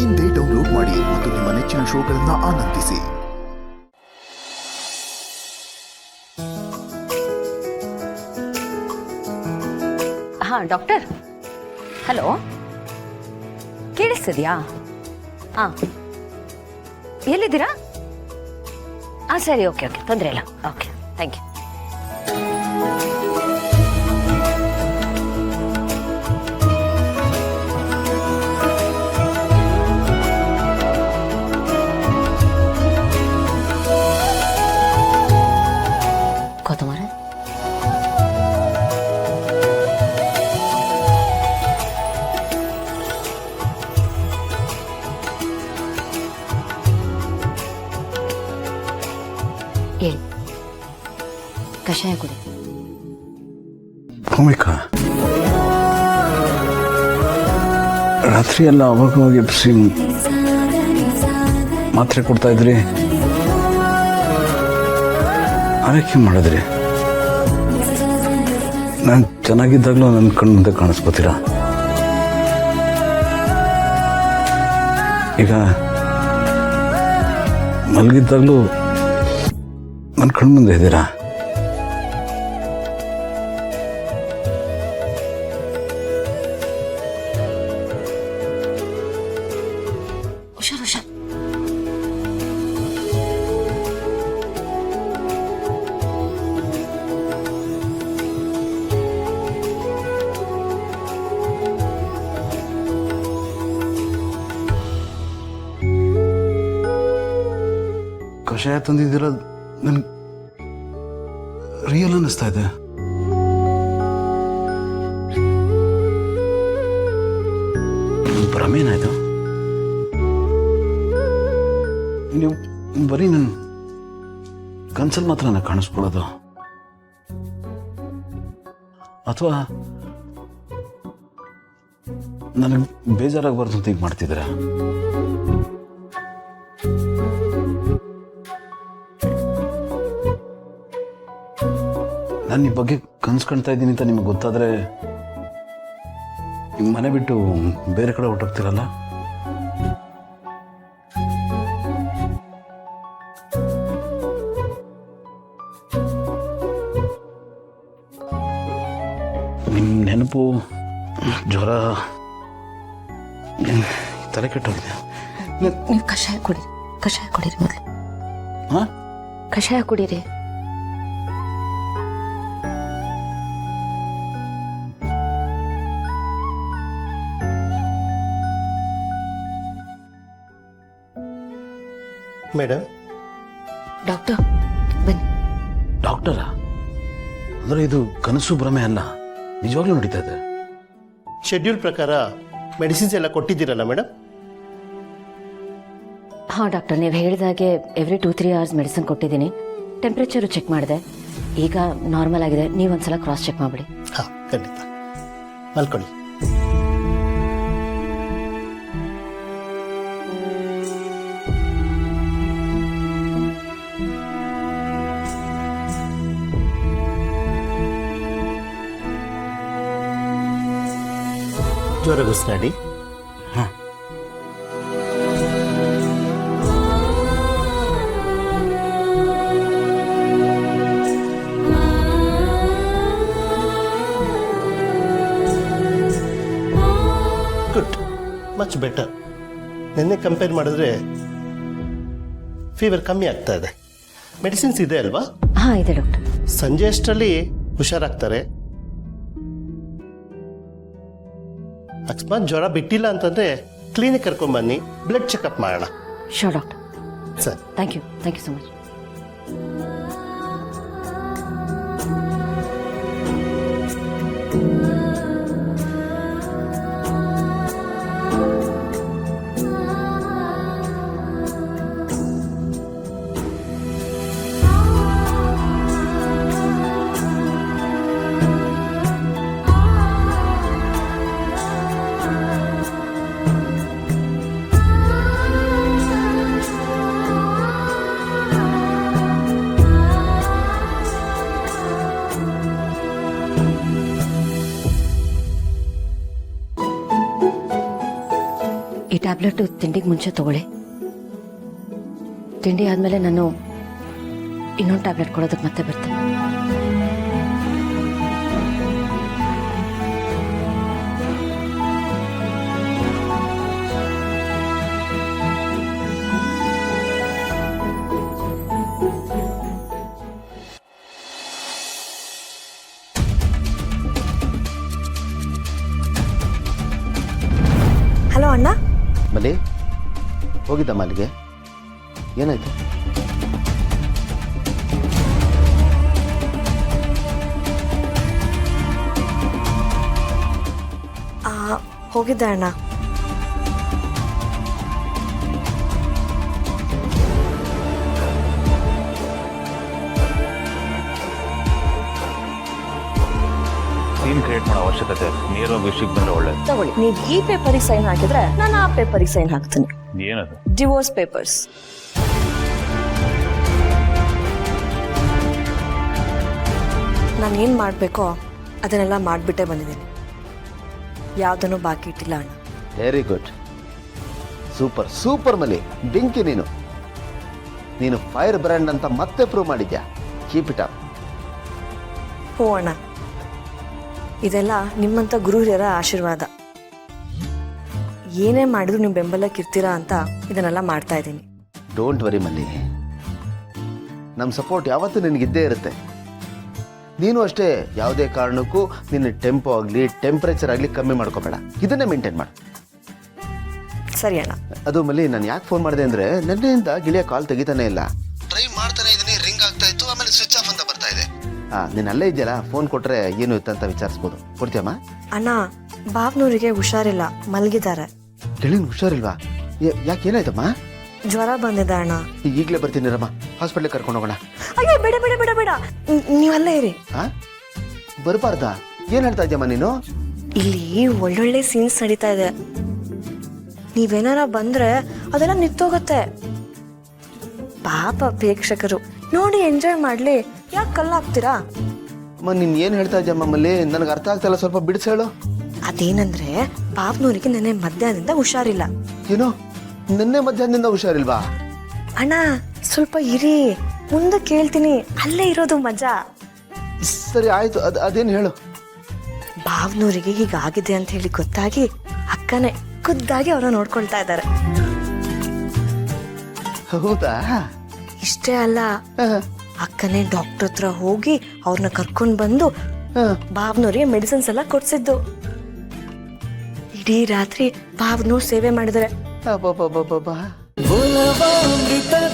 ಇಂದೇ ಡೌನ್ಲೋಡ್ ಮಾಡಿ ಮತ್ತು ನಿಮ್ಮ ನೆಚ್ಚಿನ ಶೋಗಳನ್ನು ಆನಂದಿಸಿ. ಡಾಕ್ಟರ್, ಹಲೋ, ಕೇಳಿಸ್ತಿದ್ಯಾ? ಎಲ್ಲಿದ್ದೀರಾ? ಸರಿ, ಓಕೆ, ತೊಂದರೆ ಇಲ್ಲ. Okay, thank you. ಗೌತಮರ, ಹೇಳಿ, ಕಷಾಯ ಕುಡಿ. ಭೂಮಿಕಾ, ರಾತ್ರಿ ಎಲ್ಲ ಅವಾಗ ಎಬ್ಸಿ ಮಾತ್ರೆ ಕೊಡ್ತಾ ಇದ್ರಿ, ಆರೈಕೆ ಮಾಡಿದ್ರಿ. ನಾನು ಚೆನ್ನಾಗಿದ್ದಾಗಲೂ ನನ್ನ ಕಣ್ಣು ಮುಂದೆ ಕಾಣಿಸ್ಕೋತೀರಾ? ಈಗ ಮಲಗಿದ್ದಾಗಲೂ ನನ್ನ ಕಣ್ಣು ಮುಂದೆ ಇದ್ದೀರಾ? ಹುಷಾರು. ಕಷಾಯ ತಂದಿದ್ದೀರ, ನನ್ಗೆ ರಿಯಲ್ ಅನ್ನಿಸ್ತಾ ಇದೆ. ಭ್ರಮೇನಾಯ್ತು? ನೀವು ಬರೀ ನನ್ನ ಕನ್ಸಲ್ಲಿ ಮಾತ್ರ ಕಾಣಿಸ್ಕೊಳ್ಳೋದು, ಅಥವಾ ನನಗೆ ಬೇಜಾರಾಗಬಾರ್ದು ಅಂತ ಈಗ ಮಾಡ್ತಿದ್ದೀರಾ? ನಾನು ಈ ಬಗ್ಗೆ ಕನ್ಸು ಕಾಣ್ತಾ ಇದ್ದೀನಿ ಅಂತ ನಿಮಗೆ ಗೊತ್ತಾದರೆ ನಿಮ್ಮ ಮನೆ ಬಿಟ್ಟು ಬೇರೆ ಕಡೆ ಹೊರಟೋಗ್ತಿರಲ್ಲ? ನಿಮ್ಮ ನೆನಪು, ಜ್ವರ, ತಲೆ ಕೆಟ್ಟೋಗಿದೆ. ನೀವು ಕಷಾಯ ಕುಡೀರಿ ಮೊದಲು. ಹಾಂ, ಕಷಾಯ ಕುಡೀರಿ. ಮೇಡಮ್. ಡಾಕ್ಟರ್, ಬನ್ನಿ. ಡಾಕ್ಟರಾ? ಅಂದರೆ ಇದು ಕನಸು ಭ್ರಮೆ ಅಲ್ಲ, ನಿಜವಾಗ್ಲೂ ನಡೀತಾ ಇದೆ? ಶೆಡ್ಯೂಲ್ ಪ್ರಕಾರ ಮೆಡಿಸಿನ್ಸ್ ಎಲ್ಲ ಕೊಟ್ಟಿದ್ದೀರಲ್ಲ ಮೇಡಮ್? ಡಾಕ್ಟರ್, ನೀವು ಹೇಳಿದಾಗೆ ಎವ್ರಿ 2-3 ಅವರ್ಸ್ ಮೆಡಿಸಿನ್ ಕೊಟ್ಟಿದ್ದೀನಿ. ಟೆಂಪ್ರೇಚರು ಚೆಕ್ ಮಾಡಿದೆ, ಈಗ ನಾರ್ಮಲ್ ಆಗಿದೆ. ನೀವೊಂದ್ಸಲ ಕ್ರಾಸ್ ಚೆಕ್ ಮಾಡಿಬಿಡಿ. ಖಂಡಿತ. ಮಲ್ಕೊಳ್ಳಿ. ಜ್ವರ ಉಸಿರಾಡಿ. ಹಾಂ. Good, much better. ನಿನ್ನೆ ಕಂಪೇರ್ ಮಾಡಿದ್ರೆ ಫೀವರ್ ಕಮ್ಮಿ ಆಗ್ತಾ ಇದೆ. ಮೆಡಿಸಿನ್ಸ್ ಇದೆ ಅಲ್ವಾ? ಇದೆ ಡಾಕ್ಟರ್. ಸಂಜೆ ಅಷ್ಟರಲ್ಲಿ ಹುಷಾರಾಗ್ತಾರೆ. ಅಕಸ್ಮಾತ್ ಜ್ವರ ಬಿಟ್ಟಿಲ್ಲ ಅಂತಂದ್ರೆ ಕ್ಲಿನಿಕ್ ಕರ್ಕೊಂಡ್ಬನ್ನಿ, ಬ್ಲಡ್ ಚೆಕಪ್ ಮಾಡೋಣ. Sure doctor. Sir, thank you so much. ಈ ಟ್ಯಾಬ್ಲೆಟು ತಿಂಡಿಗೆ ಮುಂಚೆ ತಗೊಳ್ಳಿ. ತಿಂಡಿ ಆದಮೇಲೆ ನಾನು ಇನ್ನೊಂದು ಟ್ಯಾಬ್ಲೆಟ್ ಕೊಡೋದಕ್ಕೆ ಮತ್ತೆ ಬರ್ತೇನೆ. ಹಲೋ ಅಣ್ಣ. ಮಲ್ಲಿ ಹೋಗಿದ್ದಮ್ಮ ಅಲ್ಲಿಗೆ, ಏನಾಯ್ತು? ಹೋಗಿದ್ದೆ ಅಣ್ಣ. ಸೀನ್ ಕ್ರಿಯೇಟ್ ಮಾಡೋ ಅವಶ್ಯಕತೆ ನೇರವಾಗಿ ವಿಷಯಕ್ಕೆ ಬಂದ್ರೆ ಒಳ್ಳೇದು. ತಗೊಳ್ಳಿ, ನೀವು ಈ ಪೇಪರಿಗೆ ಸೈನ್ ಹಾಕಿದ್ರೆ ನಾನು ಆ ಪೇಪರಿಗೆ ಸೈನ್ ಹಾಕ್ತೀನಿ. ಏನದು? Divorce papers. ನಾನು ಏನು ಮಾಡಬೇಕೋ ಅದನ್ನೆಲ್ಲ ಮಾಡಿಬಿಟ್ಟೇ ಬಂದಿದ್ದೀನಿ. ಯಾವುದನ್ನು ಬಾಕಿ ಇಟ್ಟಿಲ್ಲ ಅಣ್ಣ. ವೆರಿ ಗುಡ್, ಸೂಪರ್ ಸೂಪರ್ ಮಲ್ಲಿ, ಬೆಂಕಿ ನೀನು. ನೀನು ಫೈರ್ ಬ್ರ್ಯಾಂಡ್ ಅಂತ ಮತ್ತೆ ಪ್ರೂವ್ ಮಾಡಿದ್ಯಾ. Keep it up. ಹ್ಞೂ ಅಣ್ಣ, ಇದೆಲ್ಲ ನಿಮ್ಮಂಥ ಗುರು ಹಿರಿಯರ ಆಶೀರ್ವಾದ. ಏನೇ ಮಾಡಿದ್ರು ನೀವು ಬೆಂಬಲಕ್ಕಿರ್ತೀರಾ ಅಂತ ಇದನ್ನೆಲ್ಲ ಮಾಡ್ತಾ ಇದ್ದೀನಿ. ಡೋಂಟ್ ವರಿ ಮಲ್ಲಿ, ನಮ್ಮ ಸಪೋರ್ಟ್ ಯಾವತ್ತೂ ನಿನಗಿದ್ದೇ ಇರುತ್ತೆ. ನೀನು ಅಷ್ಟೇ, ಯಾವುದೇ ಕಾರಣಕ್ಕೂ ನಿನ್ನ ಟೆಂಪೋ ಆಗಲಿ ಟೆಂಪ್ರೇಚರ್ ಆಗಲಿ ಕಮ್ಮಿ ಮಾಡ್ಕೋಬೇಡ. ಇದನ್ನೇ ಮೇಂಟೈನ್ ಮಾಡು. ಸರಿ ಅಣ್ಣ. ಅದು ಮಲ್ಲಿ, ನಾನು ಯಾಕೆ ಫೋನ್ ಮಾಡಿದೆ ಅಂದರೆ ನಿನ್ನೆಯಿಂದ ಗಿಳಿಯ ಕಾಲ್ ತೆಗಿತಾನೆ ಇಲ್ಲ. ಟ್ರೈ ಮಾಡ್ತಾನೆ ಇದೀನಿ, ರಿಂಗ್ ಆಗ್ತಾ ಇತ್ತು, ಆಮೇಲೆ ಸ್ವಿಚ್ ಆಫ್ ಅಂತ ಬರ್ತಾ ಇದೆ. ನೀನು ಅಲ್ಲೇ ಇದೆಯಲ್ಲ, ಫೋನ್ ಕೊಟ್ಟರೆ ಏನು ಇತ್ತಂತ ವಿಚಾರಿಸ್ಬೋದು. ಕೊಡ್ತೀಯಮ್ಮ? ಅಣ್ಣ, ಬಾಬ್ನೂರಿಗೆ ಹುಷಾರಿಲ್ಲ, ಮಲಗಿದ್ದಾರೆ. ಗಿಳಿನ ಹುಷಾರಿಲ್ವಾ? ಯಾಕೆ, ಏನಾಯ್ತಮ್ಮ? ಜ್ವರ ಬಂದಿದೆ ಅಣ್ಣ. ಈಗಲೇ ಬರ್ತೀನಿ ರಮ್ಮ, ಹಾಸ್ಪಿಟ್ಲಿಗೆ ಕರ್ಕೊಂಡು ಹೋಗೋಣ. ಅಯ್ಯೋ ಬೇಡ ಬೇಡ ಬೇಡ ಬೇಡ, ನೀವಲ್ಲೇ ಇರಿ. ಬರಬಾರ್ದಾ? ಏನು ಹೇಳ್ತಾ ಇದ್ಯಮ್ಮ ನೀನು? ಇಲ್ಲಿ ಒಳ್ಳೊಳ್ಳೆ ಸೀನ್ಸ್ ನಡೀತಾ ಇದೆ. ನೀವೇನಾರ ಬಂದ್ರೆ ಅದೆಲ್ಲ ನಿಂತೋಗತ್ತೆ. ಪಾಪ ಪ್ರೇಕ್ಷಕರು ನೋಡಿ ಎಂಜಾಯ್ ಮಾಡ್ಲಿ, ಯಾಕೆ ಕಲ್ಲಾಗ್ತೀರಾ? ಅಮ್ಮ ನೀನು ಏನು ಹೇಳ್ತಾ ಇದ್ಯಮ್ಮ ಮಲ್ಲಿ? ನನಗೆ ಅರ್ಥ ಆಗ್ತಾ ಇಲ್ಲ, ಸ್ವಲ್ಪ ಬಿಡಿಸಿ ಹೇಳು. ಅದೇನಂದ್ರೆ ಪಾಪ್ನೂರಿಗೆ ನೆನ್ನೆ ಮಧ್ಯಾಹ್ನದಿಂದ ಹುಷಾರಿಲ್ಲ. ಏನು, ನಿನ್ನೆ ಮಧ್ಯಾಹ್ನದಿಂದ ಹುಷಾರಿಲ್ವಾ? ಅಣ್ಣ ಸ್ವಲ್ಪ ಇರಿ, ಮುಂದೆ ಕೇಳ್ತೀನಿ. ಅಲ್ಲೇ ಇರೋದು ಮಜಾ. ಸರಿ ಆಯ್ತು, ಅದೇನು ಹೇಳು. ಬಾವ್ನೂರಿಗೆ ಹೀಗಾಗಿದೆ ಅಂತ ಹೇಳಿ ಗೊತ್ತಾಗಿ ಅಕ್ಕನೇ ಖುದ್ದಾಗಿ ಅವ್ರನ್ನ ನೋಡ್ಕೊಳ್ತಾ ಇದ್ದಾರೆ. ಹೌದಾ? ಇಷ್ಟೇ ಅಲ್ಲ, ಅಕ್ಕನೇ ಡಾಕ್ಟರ್ ಹತ್ರ ಹೋಗಿ ಅವ್ರನ್ನ ಕರ್ಕೊಂಡು ಬಂದು ಬಾವ್ನೂರಿಗೆ ಮೆಡಿಸಿನ್ಸ್ ಎಲ್ಲ ಕೊಡ್ಸಿದ್ದು. ಇಡೀ ರಾತ್ರಿ ಬಾವ್ನೂರ್ ಸೇವೆ ಮಾಡಿದರೆ. ಅಬ್ಬಬ್ಬಬ್ಬಬ್ಬ. ಒಲವಾಮೃತಧಾರೆ